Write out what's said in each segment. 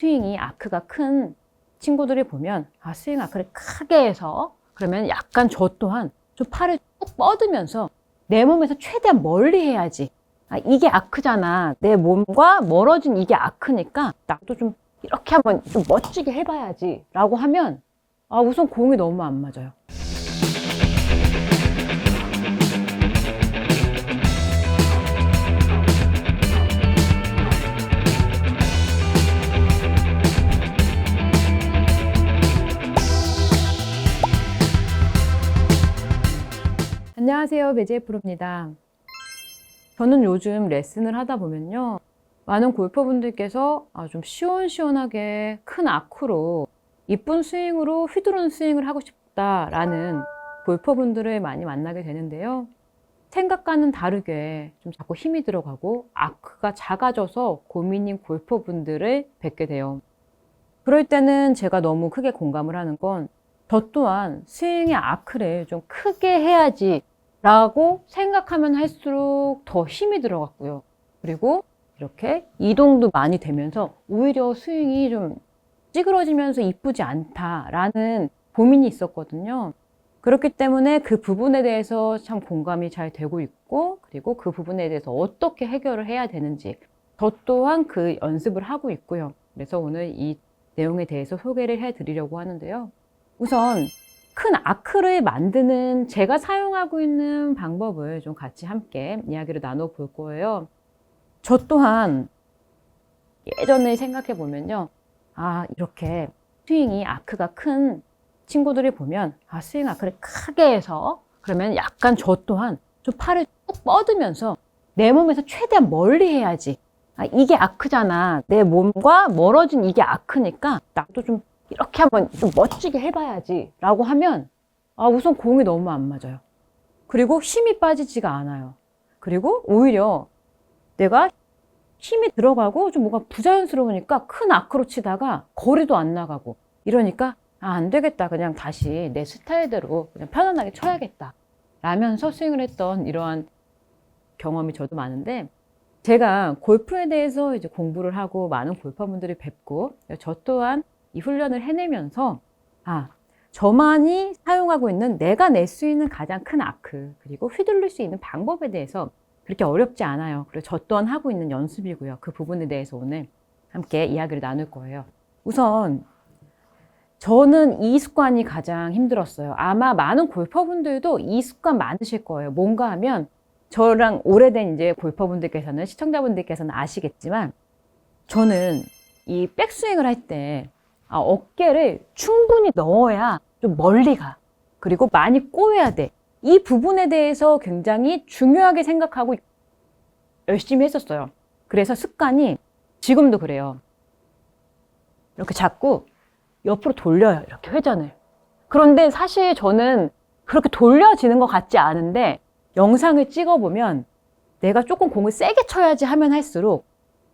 스윙이 아크가 큰 친구들이 보면 스윙 아크를 크게 해서 그러면 약간 저 또한 좀 팔을 쭉 뻗으면서 내 몸에서 최대한 멀리 해야지. 이게 아크잖아. 내 몸과 멀어진 이게 아크니까 나도 좀 이렇게 한번 좀 멋지게 해봐야지 라고 하면 우선 공이 너무 안 맞아요. 안녕하세요, 배지혜 프로입니다. 저는 요즘 레슨을 하다 보면요, 많은 골퍼분들께서 좀 시원시원하게 큰 아크로 이쁜 스윙으로 휘두르는 스윙을 하고 싶다라는 골퍼분들을 많이 만나게 되는데요. 생각과는 다르게 좀 자꾸 힘이 들어가고 아크가 작아져서 고민인 골퍼분들을 뵙게 돼요. 그럴 때는 제가 너무 크게 공감을 하는 건 저 또한 스윙의 아크를 좀 크게 해야지 라고 생각하면 할수록 더 힘이 들어갔고요. 그리고 이렇게 이동도 많이 되면서 오히려 스윙이 좀 찌그러지면서 이쁘지 않다라는 고민이 있었거든요. 그렇기 때문에 그 부분에 대해서 참 공감이 잘 되고 있고, 그리고 그 부분에 대해서 어떻게 해결을 해야 되는지 저 또한 그 연습을 하고 있고요. 그래서 오늘 이 내용에 대해서 소개를 해드리려고 하는데요. 우선 큰 아크를 만드는 제가 사용하고 있는 방법을 좀 같이 함께 이야기를 나눠볼 거예요. 저 또한 예전에 생각해 보면요, 이렇게 스윙이 아크가 큰 친구들이 보면 스윙 아크를 크게 해서 그러면 약간 저 또한 좀 팔을 쭉 뻗으면서 내 몸에서 최대한 멀리 해야지. 이게 아크잖아. 내 몸과 멀어진 이게 아크니까 나도 좀 이렇게 한번 좀 멋지게 해봐야지 라고 하면 우선 공이 너무 안 맞아요. 그리고 힘이 빠지지가 않아요. 그리고 오히려 내가 힘이 들어가고 좀 뭔가 부자연스러우니까 큰 아크로 치다가 거리도 안 나가고 이러니까 안 되겠다. 그냥 다시 내 스타일대로 그냥 편안하게 쳐야겠다 라면서 스윙을 했던 이러한 경험이 저도 많은데, 제가 골프에 대해서 이제 공부를 하고 많은 골퍼분들이 뵙고 저 또한 이 훈련을 해내면서 저만이 사용하고 있는 내가 낼 수 있는 가장 큰 아크, 그리고 휘둘릴 수 있는 방법에 대해서 그렇게 어렵지 않아요. 그리고 저 또한 하고 있는 연습이고요. 그 부분에 대해서 오늘 함께 이야기를 나눌 거예요. 우선 저는 이 습관이 가장 힘들었어요. 아마 많은 골퍼분들도 이 습관 많으실 거예요. 뭔가 하면 저랑 오래된 이제 골퍼분들께서는, 시청자분들께서는 아시겠지만, 저는 이 백스윙을 할 때 어깨를 충분히 넣어야 좀 멀리 가. 그리고 많이 꼬여야 돼. 이 부분에 대해서 굉장히 중요하게 생각하고 열심히 했었어요. 그래서 습관이 지금도 그래요. 이렇게 자꾸 옆으로 돌려요. 이렇게 회전을. 그런데 사실 저는 그렇게 돌려지는 것 같지 않은데, 영상을 찍어보면 내가 조금 공을 세게 쳐야지 하면 할수록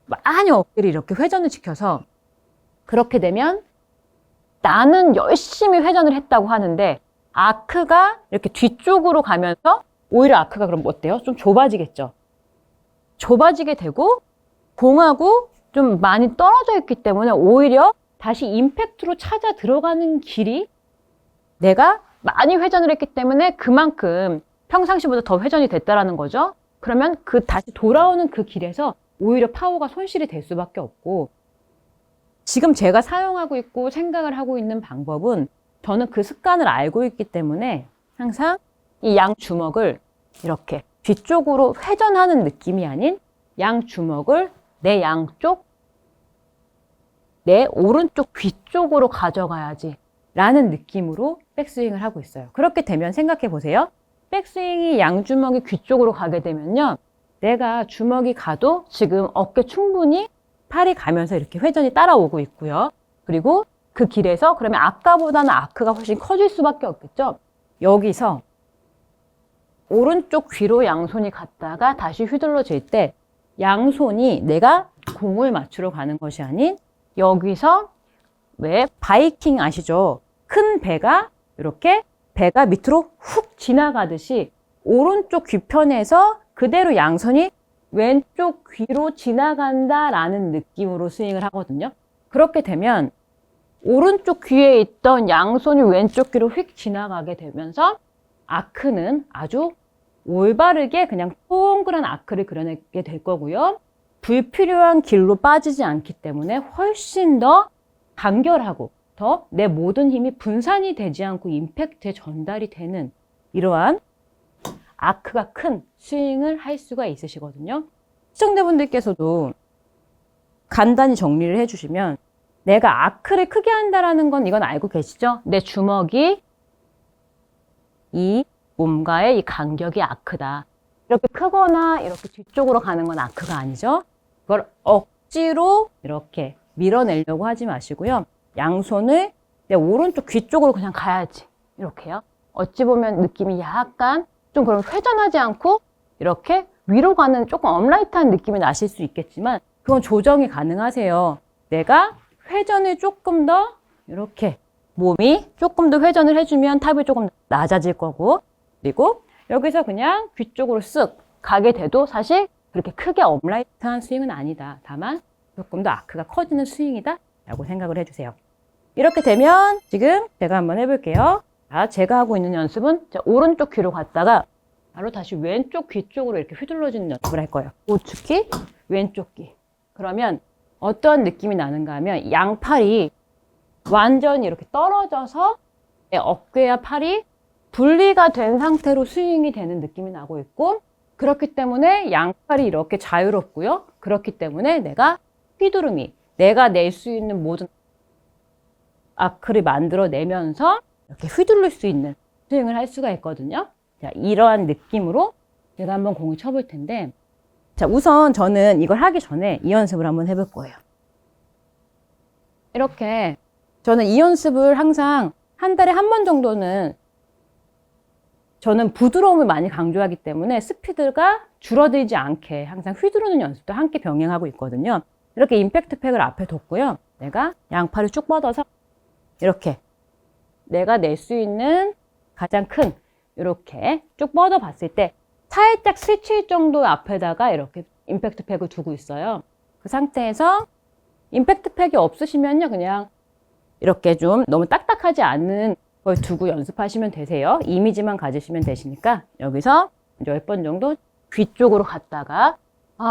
많이 어깨를 이렇게 회전을 시켜서, 그렇게 되면 나는 열심히 회전을 했다고 하는데 아크가 이렇게 뒤쪽으로 가면서 오히려 아크가 그럼 어때요? 좀 좁아지겠죠. 좁아지게 되고 공하고 좀 많이 떨어져 있기 때문에 오히려 다시 임팩트로 찾아 들어가는 길이, 내가 많이 회전을 했기 때문에 그만큼 평상시보다 더 회전이 됐다라는 거죠. 그러면 다시 돌아오는 그 길에서 오히려 파워가 손실이 될 수밖에 없고, 지금 제가 사용하고 있고 생각을 하고 있는 방법은, 저는 그 습관을 알고 있기 때문에 항상 이 양 주먹을 이렇게 뒤쪽으로 회전하는 느낌이 아닌 양 주먹을 내 양쪽, 내 오른쪽 귀 쪽으로 가져가야지 라는 느낌으로 백스윙을 하고 있어요. 그렇게 되면 생각해 보세요. 백스윙이 양 주먹이 귀 쪽으로 가게 되면요, 내가 주먹이 가도 지금 어깨 충분히 팔이 가면서 이렇게 회전이 따라오고 있고요. 그리고 그 길에서 그러면 아까보다는 아크가 훨씬 커질 수밖에 없겠죠. 여기서 오른쪽 귀로 양손이 갔다가 다시 휘둘러질 때 양손이 내가 공을 맞추러 가는 것이 아닌, 여기서 왜 바이킹 아시죠? 큰 배가 이렇게 배가 밑으로 훅 지나가듯이 오른쪽 귀편에서 그대로 양손이 왼쪽 귀로 지나간다라는 느낌으로 스윙을 하거든요. 그렇게 되면 오른쪽 귀에 있던 양손이 왼쪽 귀로 휙 지나가게 되면서 아크는 아주 올바르게 그냥 동그란 아크를 그려내게 될 거고요. 불필요한 길로 빠지지 않기 때문에 훨씬 더 간결하고 더 내 모든 힘이 분산이 되지 않고 임팩트에 전달이 되는 이러한 아크가 큰 스윙을 할 수가 있으시거든요. 시청자분들께서도 간단히 정리를 해주시면 내가 아크를 크게 한다는 건 이건 알고 계시죠? 내 주먹이 이 몸과의 이 간격이 아크다. 이렇게 크거나 이렇게 뒤쪽으로 가는 건 아크가 아니죠. 그걸 억지로 이렇게 밀어내려고 하지 마시고요. 양손을 내 오른쪽 귀 쪽으로 그냥 가야지. 이렇게요. 어찌 보면 느낌이 약간 좀 그럼 회전하지 않고 이렇게 위로 가는 조금 업라이트한 느낌이 나실 수 있겠지만 그건 조정이 가능하세요. 내가 회전을 조금 더 이렇게 몸이 조금 더 회전을 해주면 탑이 조금 낮아질 거고 그리고 여기서 그냥 귀 쪽으로 쓱 가게 돼도 사실 그렇게 크게 업라이트한 스윙은 아니다. 다만 조금 더 아크가 커지는 스윙이다 라고 생각을 해주세요. 이렇게 되면 지금 제가 한번 해볼게요. 자, 제가 하고 있는 연습은 오른쪽 귀로 갔다가 바로 다시 왼쪽 귀 쪽으로 이렇게 휘둘러지는 연습을 할 거예요. 우측 귀, 왼쪽 귀. 그러면 어떤 느낌이 나는가 하면 양팔이 완전히 이렇게 떨어져서 내 어깨와 팔이 분리가 된 상태로 스윙이 되는 느낌이 나고 있고 그렇기 때문에 양팔이 이렇게 자유롭고요. 그렇기 때문에 내가 휘두름이 내가 낼 수 있는 모든 아크를 만들어내면서 이렇게 휘두를 수 있는 스윙을 할 수가 있거든요. 자, 이러한 느낌으로 제가 한번 공을 쳐볼 텐데 자, 우선 저는 이걸 하기 전에 이 연습을 한번 해볼 거예요. 이렇게 저는 이 연습을 항상 한 달에 한 번 정도는 저는 부드러움을 많이 강조하기 때문에 스피드가 줄어들지 않게 항상 휘두르는 연습도 함께 병행하고 있거든요. 이렇게 임팩트 팩을 앞에 뒀고요. 내가 양팔을 쭉 뻗어서 이렇게 내가 낼 수 있는 가장 큰 이렇게 쭉 뻗어 봤을 때 살짝 스칠 정도 앞에다가 이렇게 임팩트 팩을 두고 있어요. 그 상태에서 임팩트 팩이 없으시면요. 그냥 이렇게 좀 너무 딱딱하지 않은 걸 두고 연습하시면 되세요. 이미지만 가지시면 되시니까 여기서 10번 정도 귀 쪽으로 갔다가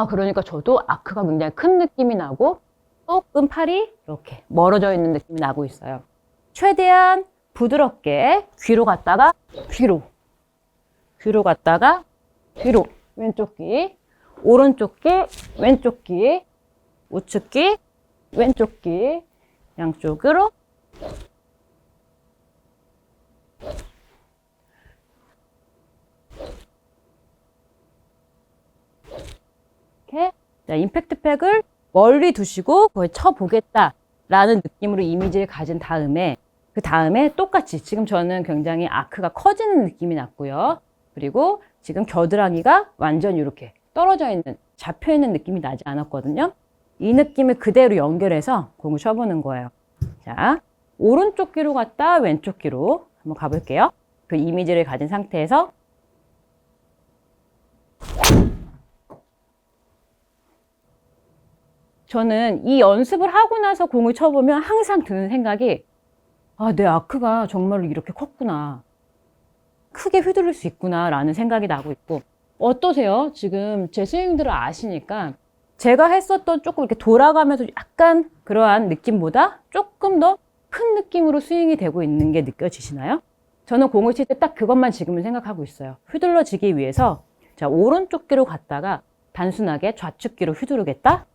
그러니까 저도 아크가 굉장히 큰 느낌이 나고 조금 팔이 이렇게 멀어져 있는 느낌이 나고 있어요. 최대한 부드럽게 귀로 갔다가 귀로 갔다가 뒤로 왼쪽 귀, 오른쪽 귀, 왼쪽 귀, 우측 귀, 왼쪽 귀 양쪽으로 이렇게 자, 임팩트 팩을 멀리 두시고 거의 쳐보겠다라는 느낌으로 이미지를 가진 다음에 그 다음에 똑같이 지금 저는 굉장히 아크가 커지는 느낌이 났고요. 그리고 지금 겨드랑이가 완전 이렇게 떨어져 있는 잡혀 있는 느낌이 나지 않았거든요. 이 느낌을 그대로 연결해서 공을 쳐보는 거예요. 자, 오른쪽 귀로 갔다 왼쪽 귀로 한번 가볼게요. 그 이미지를 가진 상태에서 저는 이 연습을 하고 나서 공을 쳐보면 항상 드는 생각이 내 아크가 정말로 이렇게 컸구나. 크게 휘두를 수 있구나 라는 생각이 나고 있고 어떠세요? 지금 제 스윙들을 아시니까 제가 했었던 조금 이렇게 돌아가면서 약간 그러한 느낌보다 조금 더 큰 느낌으로 스윙이 되고 있는 게 느껴지시나요? 저는 공을 칠 때 딱 그것만 지금은 생각하고 있어요. 휘둘러지기 위해서 자, 오른쪽 귀로 갔다가 단순하게 좌측 귀로 휘두르겠다.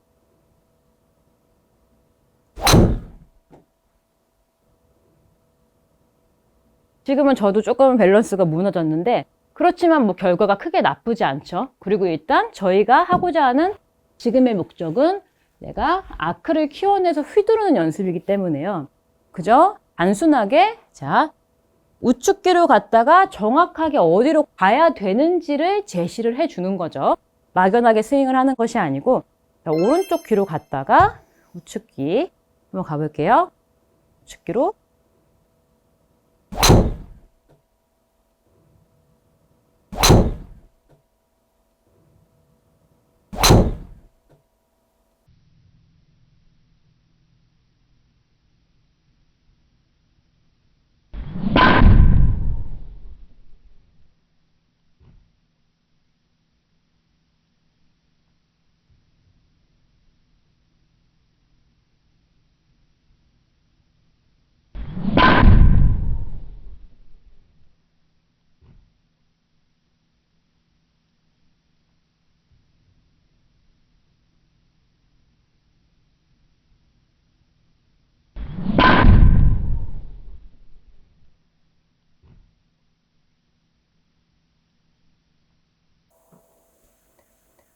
지금은 저도 조금 밸런스가 무너졌는데 그렇지만 뭐 결과가 크게 나쁘지 않죠. 그리고 일단 저희가 하고자 하는 지금의 목적은 내가 아크를 키워내서 휘두르는 연습이기 때문에요. 그죠? 단순하게 자 우측 귀로 갔다가 정확하게 어디로 가야 되는지를 제시를 해주는 거죠. 막연하게 스윙을 하는 것이 아니고 자, 오른쪽 귀로 갔다가 우측 귀 한번 가볼게요. 우측 귀로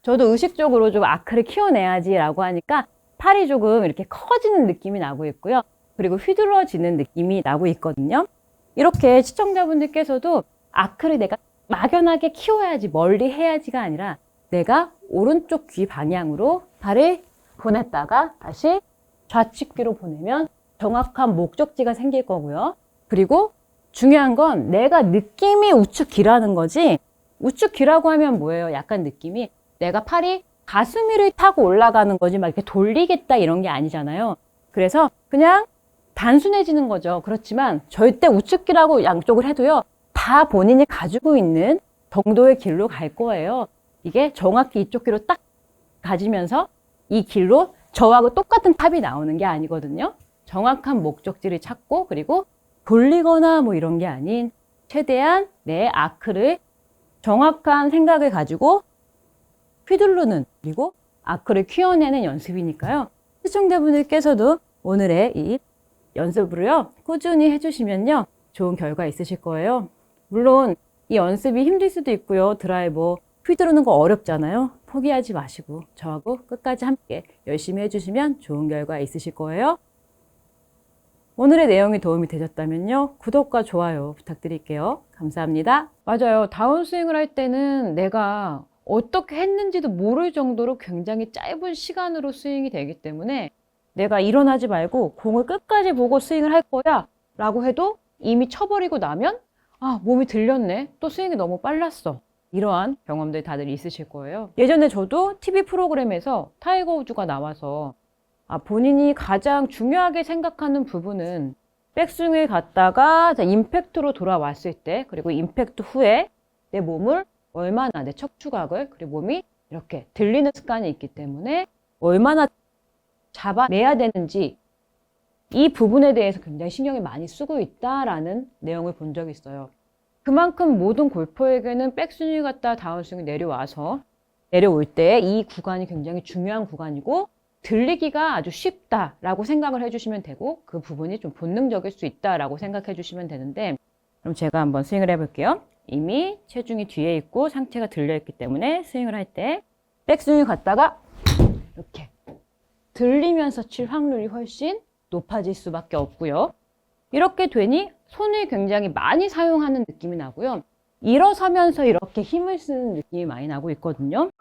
저도 의식적으로 좀 아크를 키워내야지라고 하니까 팔이 조금 이렇게 커지는 느낌이 나고 있고요. 그리고 휘둘러지는 느낌이 나고 있거든요. 이렇게 시청자분들께서도 아크를 내가 막연하게 키워야지, 멀리 해야지가 아니라 내가 오른쪽 귀 방향으로 발을 보냈다가 다시 좌측 귀로 보내면 정확한 목적지가 생길 거고요. 그리고 중요한 건 내가 느낌이 우측 귀라는 거지, 우측 귀라고 하면 뭐예요? 약간 느낌이 내가 팔이 가슴 위를 타고 올라가는 거지 막 이렇게 돌리겠다 이런 게 아니잖아요. 그래서 그냥 단순해지는 거죠. 그렇지만 절대 우측 귀라고 양쪽을 해도요, 다 본인이 가지고 있는 정도의 길로 갈 거예요. 이게 정확히 이쪽 귀로 딱 가지면서 이 길로 저하고 똑같은 탑이 나오는 게 아니거든요. 정확한 목적지를 찾고 그리고 돌리거나 뭐 이런 게 아닌 최대한 내 아크를 정확한 생각을 가지고 휘두르는, 그리고 아크를 키워내는 연습이니까요. 시청자분들께서도 오늘의 이 연습으로요, 꾸준히 해주시면요, 좋은 결과 있으실 거예요. 물론 이 연습이 힘들 수도 있고요. 드라이버 휘두르는 거 어렵잖아요. 포기하지 마시고 저하고 끝까지 함께 열심히 해주시면 좋은 결과 있으실 거예요. 오늘의 내용이 도움이 되셨다면요, 구독과 좋아요 부탁드릴게요. 감사합니다. 맞아요. 다운스윙을 할 때는 내가 어떻게 했는지도 모를 정도로 굉장히 짧은 시간으로 스윙이 되기 때문에 내가 일어나지 말고 공을 끝까지 보고 스윙을 할 거야 라고 해도 이미 쳐버리고 나면 몸이 들렸네, 또 스윙이 너무 빨랐어, 이러한 경험들 다들 있으실 거예요. 예전에 저도 TV 프로그램에서 타이거 우즈가 나와서 본인이 가장 중요하게 생각하는 부분은 백스윙을 갔다가 임팩트로 돌아왔을 때, 그리고 임팩트 후에 내 몸을 얼마나, 내 척추각을, 그리고 몸이 이렇게 들리는 습관이 있기 때문에 얼마나 잡아내야 되는지, 이 부분에 대해서 굉장히 신경이 많이 쓰고 있다라는 내용을 본 적이 있어요. 그만큼 모든 골퍼에게는 백스윙을 갔다 다운스윙이 내려올 때 이 구간이 굉장히 중요한 구간이고 들리기가 아주 쉽다라고 생각을 해주시면 되고, 그 부분이 좀 본능적일 수 있다라고 생각해 주시면 되는데, 그럼 제가 한번 스윙을 해볼게요. 이미 체중이 뒤에 있고 상체가 들려있기 때문에 스윙을 할 때 백스윙을 갔다가 이렇게 들리면서 칠 확률이 훨씬 높아질 수밖에 없고요. 이렇게 되니 손을 굉장히 많이 사용하는 느낌이 나고요. 일어서면서 이렇게 힘을 쓰는 느낌이 많이 나고 있거든요.